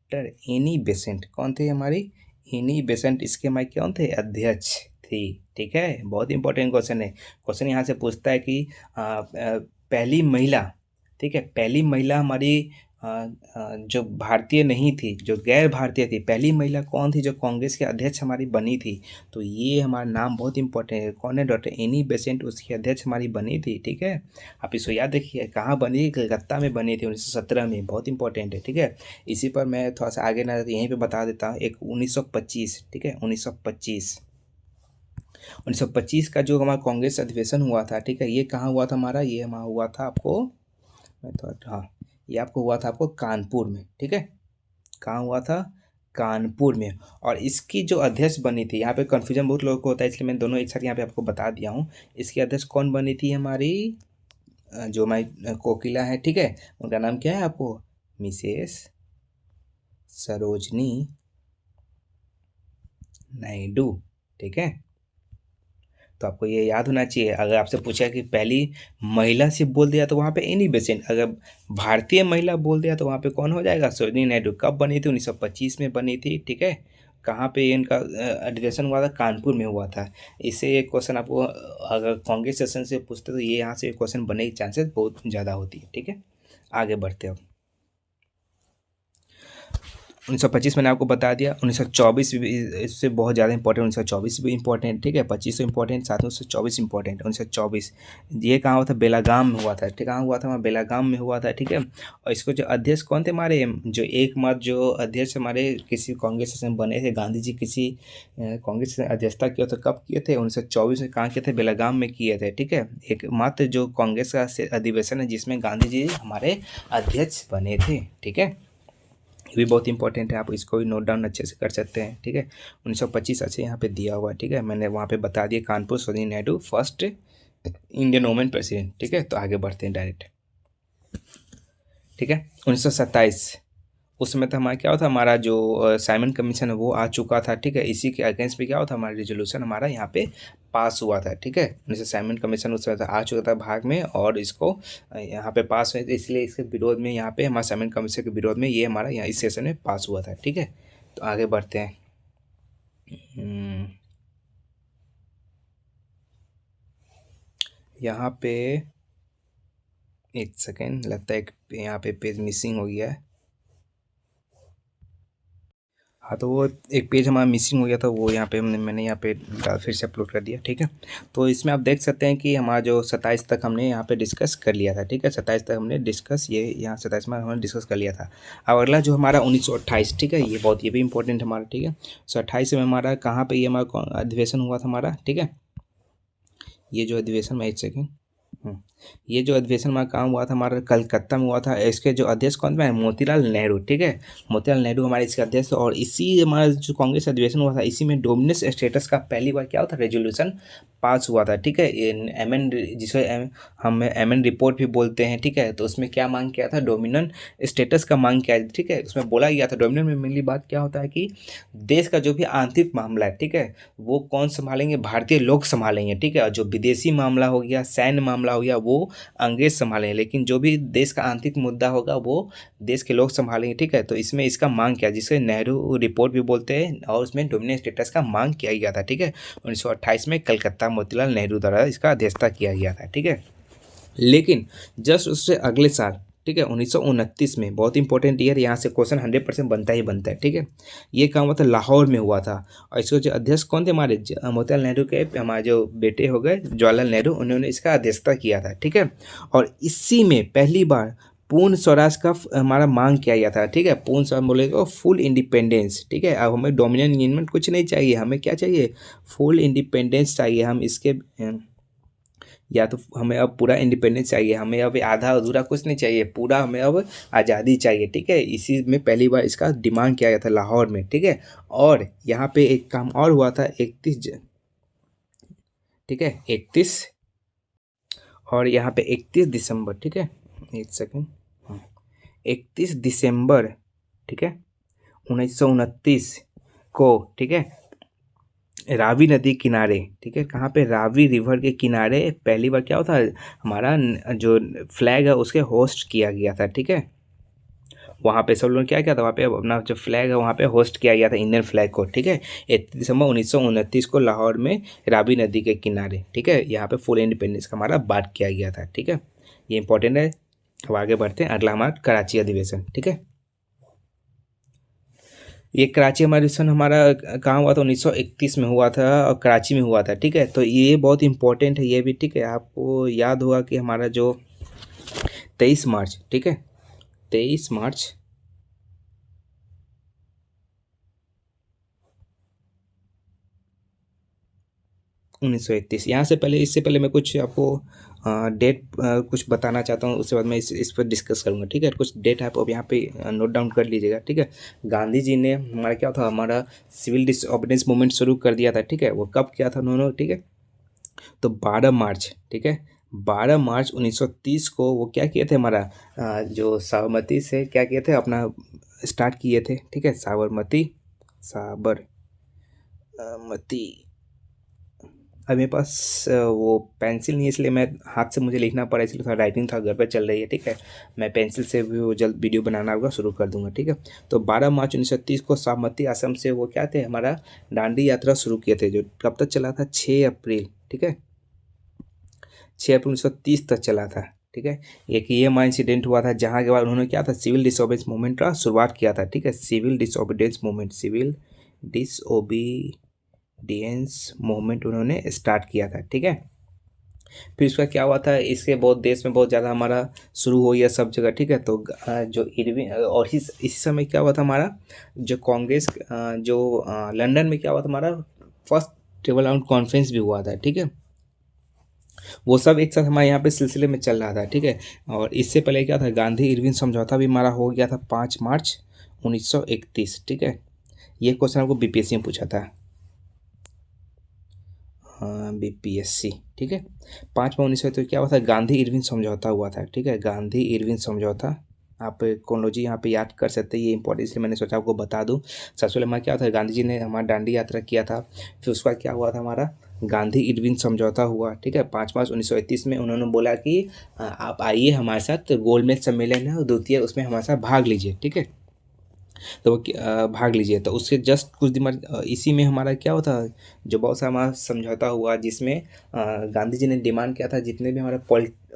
एनी बेसेंट, कौन थे हमारी, एनी बेसेंट, इसके हमारे कौन थे, अध्यक्ष थी, ठीक है। बहुत इंपॉर्टेंट क्वेश्चन है। क्वेश्चन यहाँ से पूछता है कि पहली महिला, ठीक है, पहली महिला हमारी जो भारतीय नहीं थी, जो गैर भारतीय थी, पहली महिला कौन थी जो कांग्रेस के अध्यक्ष हमारी बनी थी। तो ये हमारा नाम बहुत इंपॉर्टेंट है, कौन है, डॉक्टर एनी बेसेंट, उसकी अध्यक्ष हमारी बनी थी, ठीक है। आप इसको याद रखिए, कहाँ बनी, कलकत्ता में बनी थी 1917 में, बहुत इंपॉर्टेंट है, ठीक है। इसी पर मैं थोड़ा सा आगे ना यहीं पे बता देता हूँ एक 1925, ठीक है। 1925 का जो हमारा कांग्रेस अधिवेशन हुआ था, ठीक है, ये कहाँ हुआ था हमारा, ये हमारा हुआ था आपको, मैं थोड़ा, हाँ, ये आपको हुआ था आपको कानपुर में, ठीक है। कहाँ हुआ था, कानपुर में। और इसकी जो अध्यक्ष बनी थी, यहाँ पे कन्फ्यूजन बहुत लोगों को होता है, इसलिए मैं दोनों एक साथ यहाँ पे आपको बता दिया हूँ। इसकी अध्यक्ष कौन बनी थी हमारी, जो हमारी कोकिला है, ठीक है, उनका नाम क्या है आपको, मिसेस सरोजनी नायडू, ठीक है। तो आपको ये याद होना चाहिए। अगर आपसे पूछा कि पहली महिला सिर्फ बोल दिया तो वहाँ पे एनी बेसेंट, अगर भारतीय महिला बोल दिया तो वहाँ पे कौन हो जाएगा, सरोजिनी नायडू। कब बनी थी, 1925 में बनी थी, ठीक है। कहाँ पे इनका अधिवेशन हुआ था, कानपुर में हुआ था। इससे एक क्वेश्चन आपको अगर कांग्रेस सेशन से पूछते तो ये यहाँ से क्वेश्चन बनने की चांसेस बहुत ज़्यादा होती है, ठीक है। आगे बढ़ते हैं। 1925 मैंने आपको बता दिया। 1924 भी इससे बहुत ज़्यादा इंपॉर्टेंट, 1924 भी इंपॉर्टेंट, ठीक है। 25 इंपॉर्टेंट, साथ में 1924 इंपॉर्टेंट। 1924 ये कहाँ हुआ था, बेलागाम में हुआ था, ठीक, कहाँ हुआ था, वहाँ बेलागाम में हुआ था, ठीक है। और इसको जो अध्यक्ष कौन थे हमारे, जो एकमात्र जो अध्यक्ष हमारे किसी कांग्रेस से बने थे, गांधी जी किसी कांग्रेस से अध्यक्षता किया, तो कब किए थे, 1924 में। कहाँ किए थे, बेलागाम में किए थे, ठीक है। एकमात्र जो कांग्रेस का अधिवेशन है जिसमें गांधी जी हमारे अध्यक्ष बने थे, ठीक है। ये भी बहुत इंपॉर्टेंट है, आप इसको भी नोट डाउन अच्छे से कर सकते हैं, ठीक है। 1925 अच्छे यहाँ पे दिया हुआ है, ठीक है। मैंने वहाँ पे बता दिया, Kanpur Sarojini Naidu first Indian women president. ठीक है, तो आगे बढ़ते हैं डायरेक्ट। ठीक है, 1927 उस समय तो हमारा क्या होता, हमारा जो साइमन कमीशन है वो आ चुका था। ठीक है, इसी के अगेंस्ट में क्या होता, हमारा रिजोल्यूशन हमारा यहाँ पे पास हुआ था। ठीक है, जैसे साइमन कमीशन उस समय तो आ चुका था भाग में, और इसको यहाँ पे पास हुए, इसलिए इसके विरोध में यहाँ पे हमारा साइमन कमीशन के विरोध में ये हमारा यहाँ इस सेशन में पास हुआ था। ठीक है, तो आगे बढ़ते हैं। यहाँ पे एक सेकेंड, लगता है एक यहाँ पे पेज मिसिंग हो गया है। हाँ, तो वो एक पेज हमारा मिसिंग हो गया था, वो यहाँ पे मैंने यहाँ पे फिर से अपलोड कर दिया। ठीक है, तो इसमें आप देख सकते हैं कि हमारा जो 27 तक हमने यहाँ पे डिस्कस कर लिया था। ठीक है, 27 तक हमने डिस्कस, ये यहाँ 27 में हमने डिस्कस कर लिया था। अब अगला जो हमारा 1928, ठीक है, ये भी इंपॉर्टेंट हमारा। ठीक है, 1928 में हमारा कहाँ पर ये हमारा अधिवेशन हुआ था हमारा। ठीक है, ये जो अधिवेशन में, एक सेकेंड, ये जो अधिवेशन में काम हुआ था हमारा कलकत्ता में हुआ था। इसके जो अध्यक्ष कौन थे, मोतीलाल नेहरू। ठीक है, मोतीलाल नेहरू हमारे इसके अध्यक्ष, और इसी हमारा जो कांग्रेस अधिवेशन हुआ था, इसी में डोमिनेंस स्टेटस का पहली बार क्या होता रेजोल्यूशन पास हुआ था। ठीक है, एम एन, जिसे हम एम एन रिपोर्ट भी बोलते हैं। ठीक है, तो उसमें क्या मांग किया था, डोमिनेंट स्टेटस का मांग किया। ठीक है, उसमें बोला गया था, डोमिनेंट में मेनली बात क्या होता है कि देश का जो भी आंतरिक मामला है, ठीक है, वो कौन संभालेंगे, भारतीय लोग संभालेंगे। ठीक है, और जो विदेशी मामला हो गया, सैन्य मामला हो गया, वो अंग्रेज संभालेंगे, लेकिन जो भी देश का आंतरिक मुद्दा होगा वो देश के लोग संभालेंगे। ठीक है, तो इसमें इसका मांग किया, जिसे नेहरू रिपोर्ट भी बोलते हैं, और उसमें डोमिनेंट स्टेटस का मांग किया गया था। ठीक है, 1928 में कलकत्ता मोतीलाल नेहरू द्वारा इसका अध्यक्षता किया गया था। ठीक है, लेकिन जस्ट उससे अगले साल, ठीक है, 1929 में, बहुत इंपॉर्टेंट ईयर, यहाँ से क्वेश्चन 100% बनता ही बनता है। ठीक है, ये काम हुआ था, लाहौर में हुआ था, और इसको जो अध्यक्ष कौन थे, हमारे मोतीलाल नेहरू के हमारे जो बेटे हो गए जवाहरलाल नेहरू, उन्होंने इसका अध्यक्षता किया था। ठीक है, और इसी में पहली बार पूर्ण स्वराज का हमारा मांग किया गया था। ठीक है, पूर्ण स्वराज बोलेगा फुल इंडिपेंडेंस। ठीक है, अब हमें डोमिनियन यूनियन कुछ नहीं चाहिए, हमें क्या चाहिए, फुल इंडिपेंडेंस चाहिए। हम इसके या तो हमें अब पूरा इंडिपेंडेंस चाहिए, हमें अब आधा अधूरा कुछ नहीं चाहिए, पूरा हमें अब आज़ादी चाहिए। ठीक है, इसी में पहली बार इसका डिमांड किया गया था लाहौर में। ठीक है, और यहाँ पे एक काम और हुआ था, 31, ठीक है, 31, और यहाँ पे 31 दिसंबर। ठीक है, एक सेकेंड, 31 दिसंबर, ठीक है, 1929 को, ठीक है, रावी नदी किनारे, ठीक है, कहाँ पे, रावी रिवर के किनारे पहली बार क्या होता है, हमारा जो फ्लैग है उसके होस्ट किया गया था। ठीक है, वहाँ पे सब लोगों ने क्या किया था, वहाँ पे अपना जो फ्लैग है वहाँ पे होस्ट किया गया था इंडियन फ्लैग को। ठीक है, 31 दिसंबर 1929 को लाहौर में रावी नदी के किनारे, ठीक है, यहाँ पे फुल इंडिपेंडेंस का हमारा बात किया गया था। ठीक है, ये इंपॉर्टेंट है। अब आगे बढ़ते हैं, अगला हमारा कराची अधिवेशन। ठीक है, ये कराची अधिवेशन हमारा कहाँ हुआ था, 1931 में हुआ था, और कराची में हुआ था। ठीक है, तो ये बहुत इंपॉर्टेंट है ये भी। ठीक है, आपको याद होगा कि हमारा जो 23 मार्च, ठीक है, 23 मार्च 1931, यहाँ से पहले, इससे पहले मैं कुछ आपको डेट कुछ बताना चाहता हूँ, उसके बाद मैं इस पर डिस्कस करूँगा। ठीक है, कुछ डेट आप अब यहाँ पे नोट डाउन कर लीजिएगा। ठीक है, गांधी जी ने हमारा क्या था, हमारा सिविल डिसओबीडियंस मूवमेंट शुरू कर दिया था। ठीक है, वो कब किया था उन्होंने, ठीक है, तो 12 मार्च, ठीक है, 12 मार्च 1930 को वो क्या किए थे, हमारा जो साबरमती से क्या किए थे, अपना स्टार्ट किए थे। ठीक है, साबरमती, साबरमती, अब मेरे पास वो पेंसिल नहीं है, इसलिए मैं हाथ से मुझे लिखना पड़ा, इसलिए थोड़ा राइटिंग था घर पे चल रही है। ठीक है, मैं पेंसिल से भी वो जल्द वीडियो बनाना होगा शुरू कर दूंगा। ठीक है, तो 12 मार्च 1930 को साबरमती आश्रम से वो क्या थे, हमारा दांडी यात्रा शुरू किए थे, जो कब तक चला था, 6 अप्रैल। ठीक है, 6 अप्रैल 1930 तक चला था। ठीक है, एक ये हमारा इंसिडेंट हुआ था, जहाँ के बाद उन्होंने क्या था, सिविल डिसोबीडियंस मूवमेंट का शुरुआत किया था। ठीक है, civil disobedience movement, civil disobedience movement उन्होंने स्टार्ट किया था। ठीक है, फिर उसका क्या हुआ था, इसके बहुत देश में बहुत ज़्यादा हमारा शुरू हो गया सब जगह। ठीक है, तो जो इरविन, और इसी समय क्या हुआ था, हमारा जो कांग्रेस जो लंदन में क्या हुआ था, हमारा फर्स्ट टेबल राउंड कॉन्फ्रेंस भी हुआ था। ठीक है, वो सब एक साथ हमारे यहाँ पे सिलसिले में चल रहा था। ठीक है, और इससे पहले क्या था, गांधी इरविन समझौता भी हमारा हो गया था 5 मार्च 1931। ठीक है, ये क्वेश्चन आपको बीपीएससी में पूछा था। BPSC, ठीक है। 5 मई 19 तो क्या हुआ था, गांधी इरविन समझौता हुआ था, ठीक है। गांधी इरविन समझौता, आप क्रोनोलॉजी यहाँ पे याद कर सकते हैं, ये इंपॉर्टेंट, इसलिए मैंने सोचा आपको बता दूँ। सबसे पहले हमारा क्या होता है, गांधी जी ने हमारा दांडी यात्रा किया था, फिर उसके बाद क्या हुआ था, हमारा गांधी इरविन समझौता हुआ, ठीक है। 5 मार्च 1931 में उन्होंने बोला कि आप आइए हमारे साथ, गोलमेज सम्मेलन है और द्वितीय, उसमें हमारे साथ भाग लीजिए, ठीक है। तो वो भाग लीजिए, तो उससे जस्ट कुछ दिन बाद इसी में हमारा क्या होता, जो बहुत सारा हमारा समझौता हुआ, जिसमें गांधी जी ने डिमांड किया था जितने भी हमारे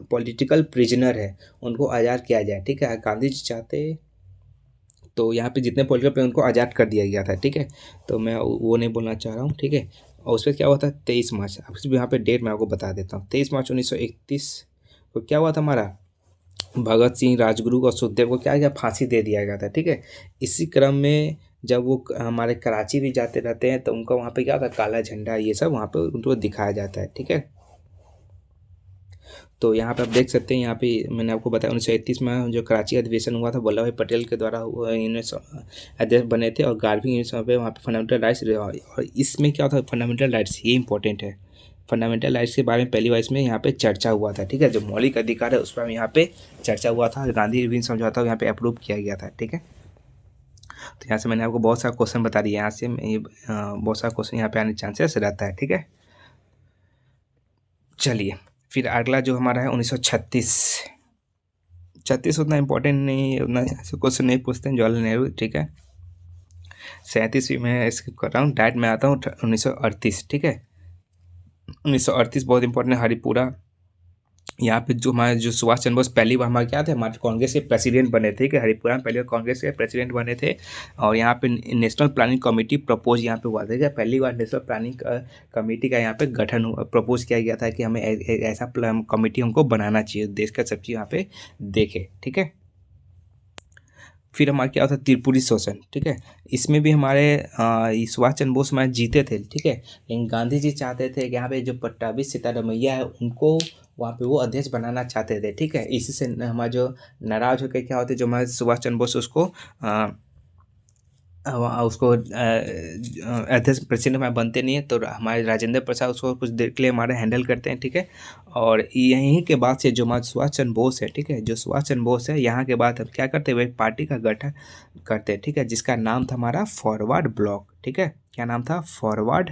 पॉलिटिकल प्रिजनर है उनको आज़ाद किया जाए, ठीक है। गांधी जी चाहते, तो यहाँ पे जितने पॉलिटिकल प्रिजनर उनको आज़ाद कर दिया गया था, ठीक है। तो मैं वो नहीं बोलना चाह रहा हूँ, ठीक है। और उस पर क्या हुआ था, 23 मार्च, अब यहाँ पे डेट मैं आपको बता देता हूँ। 23 मार्च 1931 को क्या हुआ था, हमारा भगत सिंह, राजगुरु और सुखदेव को क्या किया, फांसी दे दिया गया था, ठीक है। इसी क्रम में जब वो हमारे कराची भी जाते रहते हैं तो उनका वहाँ पे क्या होता है, काला झंडा, ये सब वहाँ पे उनको दिखाया जाता है, ठीक है। तो यहाँ पे आप देख सकते हैं, यहाँ पे मैंने आपको बताया 1931 में जो कराची अधिवेशन हुआ था, वल्लभ भाई पटेल के द्वारा अध्यक्ष बने थे, और 11वीं पे वहाँ पे फंडामेंटल राइट्स, और इसमें क्या होता है, फंडामेंटल राइट्स, ये इंपॉर्टेंट है। फंडामेंटल राइट्स के बारे में पहली बार इसमें यहाँ पे चर्चा हुआ था, ठीक है। जो मौलिक अधिकार है उस पर यहाँ पे चर्चा हुआ था, गांधी इरविन समझौता यहाँ पे अप्रूव किया गया था, ठीक है। तो यहाँ से मैंने आपको बहुत सारा क्वेश्चन बता दिया, यहाँ से बहुत सारा क्वेश्चन यहाँ पे आने चांसेस रहता है, ठीक है। चलिए, फिर अगला जो हमारा है 1936। 36 उतना इम्पोर्टेंट नहीं, उतना ऐसे क्वेश्चन नहीं पूछते हैं, जवाहरलाल नेहरू, ठीक है। 37 भी मैं स्किप कर रहा हूँ, डायरेक्ट में आता हूँ 1938, ठीक है। 1938 बहुत इंपॉर्टेंट है, हरिपुरा। यहाँ पे जो हमारे जो सुभाष चंद्र बोस पहली बार हमारे क्या थे, हमारे कांग्रेस के प्रेसिडेंट बने थे, कि हरिपुरा में पहली बार कांग्रेस के प्रेसिडेंट बने थे। और यहाँ पे नेशनल प्लानिंग कमेटी प्रपोज यहाँ पे हुआ था, क्या पहली बार नेशनल प्लानिंग कमेटी का यहाँ पे गठन हुआ, प्रपोज किया गया था कि हमें ऐसा कमेटी हमको बनाना चाहिए, देश का सब चीज़ यहाँ पे देखे, ठीक है। फिर हमारा क्या होता है, त्रिपुरी शोषण, ठीक है। इसमें भी हमारे सुभाष चंद्र बोस हमारे जीते थे, ठीक है। लेकिन गांधी जी चाहते थे कि यहाँ पे जो पट्टाभी सीतारमैया है उनको वहाँ पे वो अध्यक्ष बनाना चाहते थे, ठीक है। इसी से हमारा जो नाराज होकर क्या होते, जो हमारे सुभाष चंद्र बोस उसको अध्यक्ष प्रेसिडेंट हमारे बनते नहीं है, तो हमारे राजेंद्र प्रसाद उसको कुछ देर के लिए हमारे हैंडल करते हैं, ठीक है। और यहीं के बाद से जो हमारे सुभाष चंद्र बोस है, ठीक है, जो सुभाष चंद्र बोस है, यहाँ के बाद हम क्या करते हैं, एक पार्टी का गठन करते हैं, ठीक है, जिसका नाम था हमारा फॉरवर्ड ब्लॉक, ठीक है। क्या नाम था, फॉरवर्ड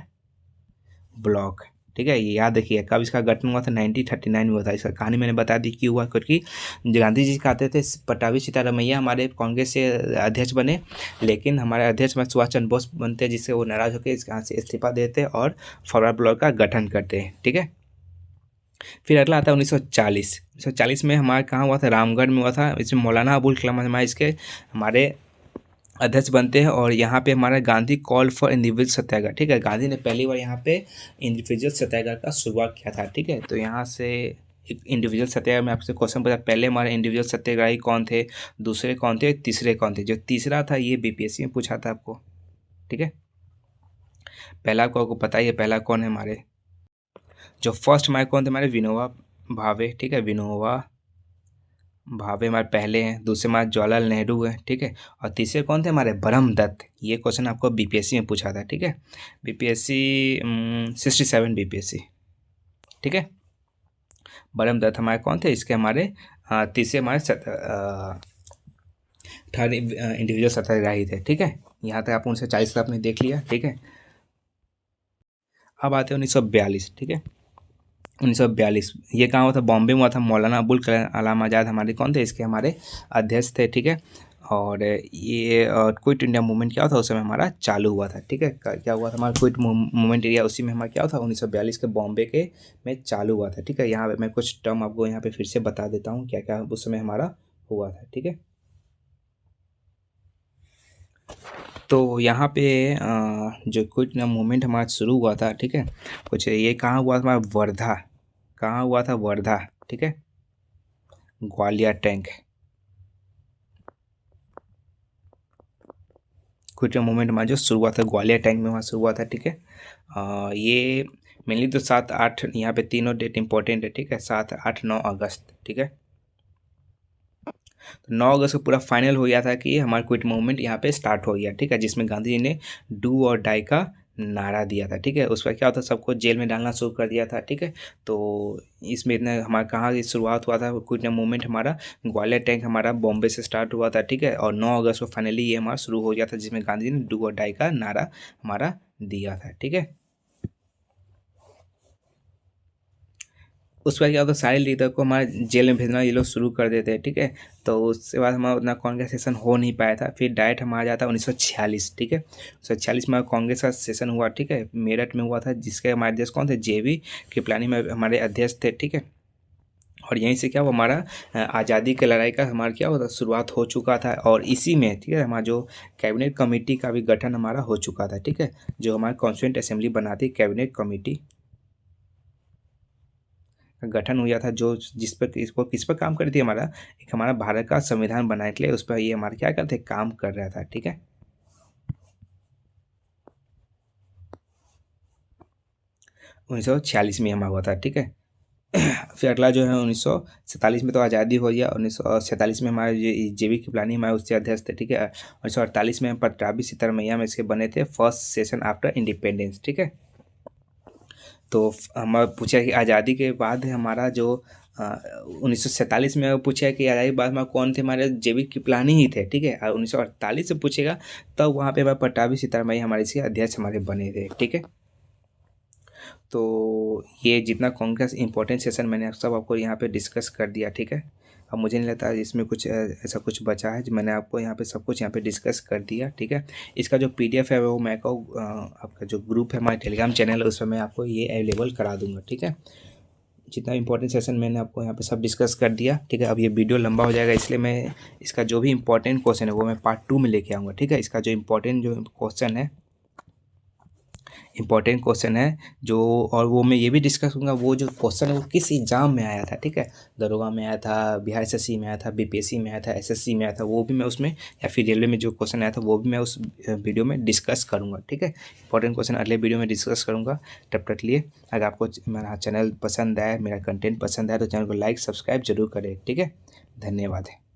ब्लॉक, ठीक है। ये याद रखिए, कब इसका गठन हुआ था, 1939 में हुआ था। इसका कहानी मैंने बता दी क्यों हुआ, क्योंकि गांधी जी कहते थे पट्टाभी सीतारमैया हमारे कांग्रेस से अध्यक्ष बने, लेकिन हमारे अध्यक्ष में सुभाष चंद्र बोस बनते, जिससे वो नाराज होकर इस यहाँ से इस्तीफा देते और फॉरवर्ड ब्लॉक का गठन करते हैं, ठीक है। फिर अगला आता है 1940 में हमारे कहाँ हुआ था, रामगढ़ में हुआ था। इसमें मौलाना अबुल कलाम हमारे इसके हमारे अध्यक्ष बनते हैं, और यहाँ पे हमारा गांधी कॉल फॉर इंडिविजुअल सत्याग्रह, ठीक है। गांधी ने पहली बार यहाँ पे इंडिविजुअल सत्याग्रह का शुरुआत किया था, ठीक है। तो यहाँ से एक इंडिविजुअल सत्याग्रह में आपसे क्वेश्चन पूछा, पहले हमारे इंडिविजुअल सत्याग्रही कौन थे, दूसरे कौन थे, तीसरे कौन थे। जो तीसरा था ये BPSC में पूछा था आपको, ठीक है। पहला आपको पता ही है, पहला कौन है हमारे, जो फर्स्ट हमारे कौन थे, हमारे विनोबा भावे, ठीक है। विनोबा भावे हमारे पहले हैं, दूसरे हमारे जवाहरलाल नेहरू हैं, ठीक है। और तीसरे कौन थे, हमारे ब्रह्मदत्त। ये क्वेश्चन आपको BPSC में पूछा था, ठीक है। BPSC 67 BPSC, ठीक है। ब्रह्मदत्त हमारे कौन थे, इसके हमारे तीसरे हमारे थर्ड इंडिविजुअल सत्याग्रही थे, ठीक है। यहाँ तक आप 1940 का आपने देख लिया, ठीक है। अब आते हैं 1942, ठीक है। 1942 ये कहाँ हुआ था, बॉम्बे में हुआ था। मौलाना अबुल कलाम आज़ाद हमारे कौन थे, इसके हमारे अध्यक्ष थे, ठीक है। और ये क्विट इंडिया मूवमेंट क्या होता उस समय हमारा चालू हुआ था, ठीक है। क्या हुआ था, हमारा क्विट मूवमेंट एरिया उसी में हमारा क्या हुआ था, 1942 के बॉम्बे के में चालू हुआ था, ठीक है। यहाँ पे मैं कुछ टर्म आपको यहाँ पे फिर से बता देता हूँ क्या क्या उस समय हमारा हुआ था, ठीक है। तो यहाँ पे जो क्विट इंडिया मूवमेंट हमारा शुरू हुआ था, ठीक है। कुछ ये कहाँ हुआ था, हमारा वर्धा, कहाँ हुआ था, वर्धा, ठीक है। Gwalior tank, quit India movement हमारा जो शुरू हुआ था ग्वालियर टैंक में वहाँ शुरू हुआ था, ठीक है। ये मेनली तो 7-8 यहाँ पे तीनों डेट इंपॉर्टेंट है, ठीक है। 7, 8, 9 अगस्त, ठीक है। तो 9 अगस्त को पूरा फाइनल हो गया था कि हमारा क्विट मूवमेंट यहाँ पे स्टार्ट हो गया, ठीक है, जिसमें गांधी जी ने डू और डाई का नारा दिया था, ठीक है। उसका क्या होता, सबको जेल में डालना शुरू कर दिया था, ठीक है। तो इसमें इतना हमारा कहाँ की शुरुआत हुआ था, क्विट इंडिया मूवमेंट हमारा ग्वालियर टैंक हमारा बॉम्बे से स्टार्ट हुआ था, ठीक है। और 9 अगस्त को फाइनली ये हमारा शुरू हो गया था, जिसमें गांधी जी ने डू और डाई का नारा हमारा दिया था, ठीक है। उसके बाद क्या होता है, सारे लीडर को हमारे जेल में भेजना ये लोग शुरू कर देते हैं, ठीक है। तो उसके बाद हमारा उतना कांग्रेस सेशन हो नहीं पाया था। फिर डायरेक्ट हमारा जाता है 1946, ठीक है। 1946 में कांग्रेस का सेशन हुआ, ठीक है, मेरठ में हुआ था, जिसके हमारे अध्यक्ष कौन थे, जेवी कृपलानी में हमारे अध्यक्ष थे, ठीक है। और यहीं से क्या हुआ, हमारा आज़ादी की लड़ाई का हमारा क्या होता शुरुआत हो चुका था। और इसी में, ठीक है, हमारा जो कैबिनेट कमेटी का भी गठन हमारा हो चुका था, ठीक है। जो हमारे कॉन्स्टिट्यूंट असेंबली बनाती कैबिनेट कमेटी का गठन हुआ था, जो जिस पर इसको किस पर काम करती है, हमारा एक हमारा भारत का संविधान बनाने के लिए उस पर ये हमारा क्या करते काम कर रहा था, ठीक है। 1946 में हमारा हुआ था, ठीक है। फिर अगला जो है 1947 में तो आज़ादी हो गया। 1947 में हमारे जेबी कृपलानी हमारे उससे अध्यक्ष थे, ठीक है। 1948 में पट्टाभी सितरमैया में इसके बने थे फर्स्ट सेशन आफ्टर इंडिपेंडेंस, ठीक है। तो हम पूछा कि आज़ादी के बाद हमारा जो 1947 में पूछा कि आज़ादी के बाद में कौन थे, हमारे जेबी कृपलानी ही थे, ठीक है। और 1948 से पूछेगा तब वहाँ पे हमारे पट्टाभी सितरमैया हमारे इसके अध्यक्ष हमारे बने थे, ठीक है। तो ये जितना कांग्रेस इंपॉर्टेंट सेशन मैंने सब आपको यहाँ पे डिस्कस कर दिया, ठीक है। अब मुझे नहीं लगता इसमें कुछ ऐसा कुछ बचा है, जो मैंने आपको यहाँ पे सब कुछ यहाँ पे डिस्कस कर दिया, ठीक है। इसका जो पीडीएफ है वो मैं कहूँ आपका जो ग्रुप है हमारे टेलीग्राम चैनल है उसमें मैं आपको ये अवेलेबल करा दूँगा, ठीक है। जितना इंपॉर्टेंट सेशन मैंने आपको यहाँ पे सब डिस्कस कर दिया, ठीक है। अब ये वीडियो लंबा हो जाएगा, इसलिए मैं इसका जो भी इंपॉर्टेंट क्वेश्चन है वो मैं पार्ट 2 में लेके आऊँगा, ठीक है। इसका जो इंपॉर्टेंट जो क्वेश्चन है, इंपॉर्टेंट क्वेश्चन है जो, और वो मैं ये भी डिस्कस करूँगा वो जो क्वेश्चन है वो किस एग्जाम में आया था, ठीक है। दरोगा में आया था, बिहार एसएससी में आया था, बीपीएससी में आया था, एसएससी में आया था, वो भी मैं उसमें, या फिर रेलवे में जो क्वेश्चन आया था वो भी मैं उस वीडियो में डिस्कस करूँगा, ठीक है। इंपॉर्टेंट क्वेश्चन अगले वीडियो में डिस्कस करूँगा। तब तक लिए अगर आपको मेरा चैनल पसंद आया, मेरा कंटेंट पसंद आया तो चैनल को लाइक सब्सक्राइब जरूर करें, ठीक है। धन्यवाद है।